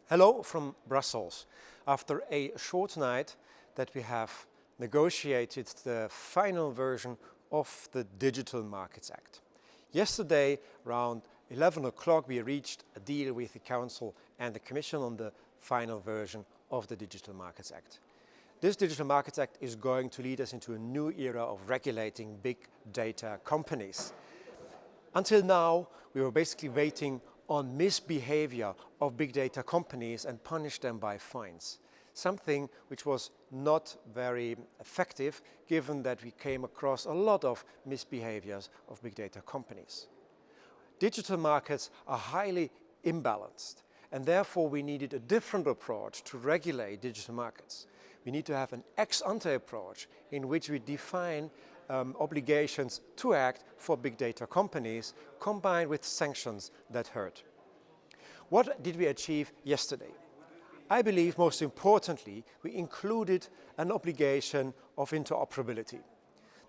Hello from Brussels. After a short night that we have negotiated the final version of the Digital Markets Act. Yesterday, around 11 o'clock, we reached a deal with the Council and the Commission on the final version of the Digital Markets Act. This Digital Markets Act is going to lead us into a new era of regulating big data companies. Until now, we were basically waiting on misbehavior of big data companies and punish them by fines. Something which was not very effective, given that we came across a lot of misbehaviors of big data companies. Digital markets are highly imbalanced, and therefore we needed a different approach to regulate digital markets. We need to have an ex-ante approach in which we define obligations to act for big data companies, combined with sanctions that hurt. What did we achieve yesterday? I believe most importantly, we included an obligation of interoperability.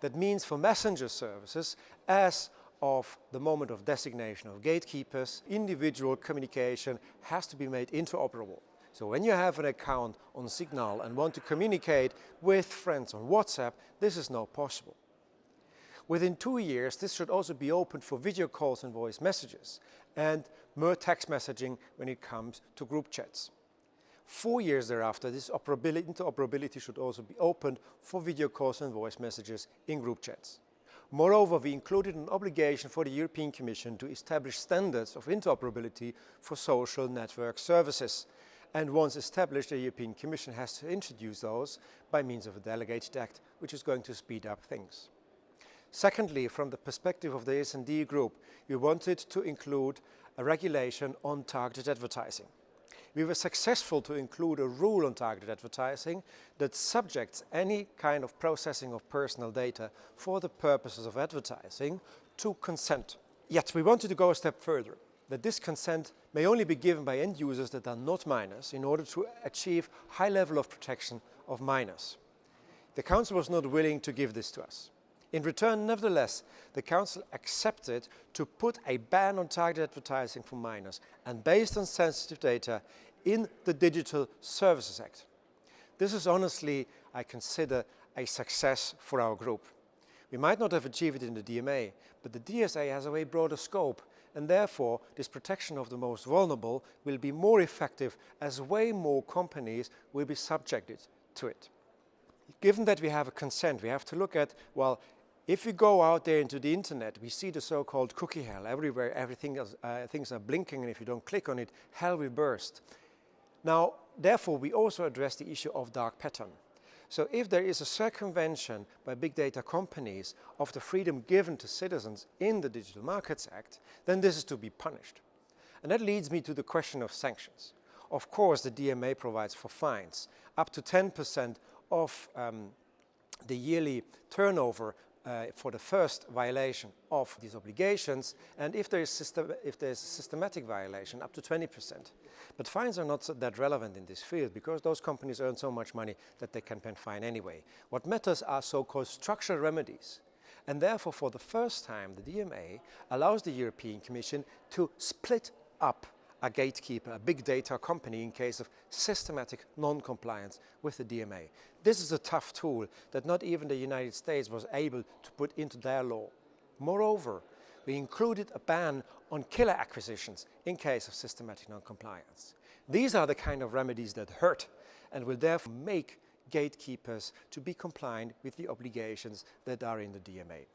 That means for messenger services, as of the moment of designation of gatekeepers, individual communication has to be made interoperable. So when you have an account on Signal and want to communicate with friends on WhatsApp, this is not possible. Within 2 years, this should also be open for video calls and voice messages, and more text messaging when it comes to group chats. 4 years thereafter, this interoperability should also be opened for video calls and voice messages in group chats. Moreover, we included an obligation for the European Commission to establish standards of interoperability for social network services. And once established, the European Commission has to introduce those by means of a delegated act, which is going to speed up things. Secondly, from the perspective of the S&D Group, we wanted to include a regulation on targeted advertising. We were successful to include a rule on targeted advertising that subjects any kind of processing of personal data for the purposes of advertising to consent. Yet we wanted to go a step further, that this consent may only be given by end users that are not minors in order to achieve high level of protection of minors. The Council was not willing to give this to us. In return, nevertheless, the Council accepted to put a ban on targeted advertising for minors and based on sensitive data in the Digital Services Act. This is honestly, I consider, a success for our group. We might not have achieved it in the DMA, but the DSA has a way broader scope, and therefore this protection of the most vulnerable will be more effective as way more companies will be subjected to it. Given that we have a consent, we have to look at, well, if we go out there into the internet, we see the so-called cookie hell. Everywhere, things are blinking, and if you don't click on it, hell will burst. Now, therefore, we also address the issue of dark pattern. So if there is a circumvention by big data companies of the freedom given to citizens in the Digital Markets Act, then this is to be punished. And that leads me to the question of sanctions. Of course, the DMA provides for fines, up to 10% of the yearly turnover for the first violation of these obligations, and if there is a systematic violation, up to 20%. But fines are not that relevant in this field because those companies earn so much money that they can pay fine anyway. What matters are so-called structural remedies. And therefore, for the first time, the DMA allows the European Commission to split up a gatekeeper, a big data company, in case of systematic non-compliance with the DMA. This is a tough tool that not even the United States was able to put into their law. Moreover, we included a ban on killer acquisitions in case of systematic non-compliance. These are the kind of remedies that hurt and will therefore make gatekeepers to be compliant with the obligations that are in the DMA.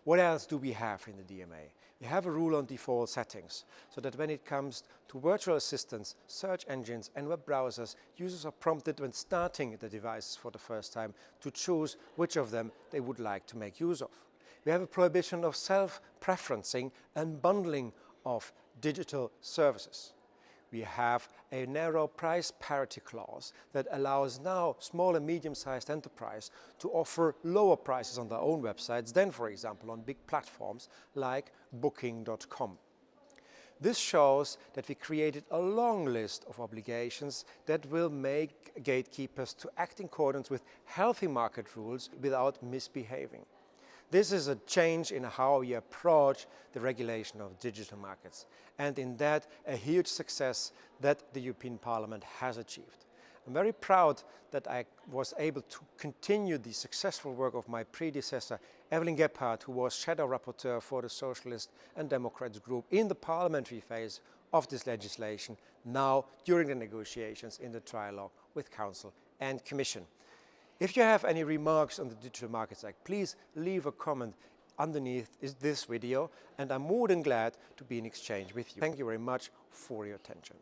What else do we have in the DMA? We have a rule on default settings, so that when it comes to virtual assistants, search engines and web browsers, users are prompted when starting the devices for the first time to choose which of them they would like to make use of. We have a prohibition of self-preferencing and bundling of digital services. We have a narrow price parity clause that allows now small and medium-sized enterprise to offer lower prices on their own websites than, for example, on big platforms like Booking.com. This shows that we created a long list of obligations that will make gatekeepers to act in accordance with healthy market rules without misbehaving. This is a change in how we approach the regulation of digital markets, and in that a huge success that the European Parliament has achieved. I'm very proud that I was able to continue the successful work of my predecessor, Evelyn Gebhardt, who was Shadow Rapporteur for the Socialist and Democrats group in the parliamentary phase of this legislation, now during the negotiations in the trilogue with Council and Commission. If you have any remarks on the Digital Markets Act, please leave a comment underneath this video, and I'm more than glad to be in exchange with you. Thank you very much for your attention.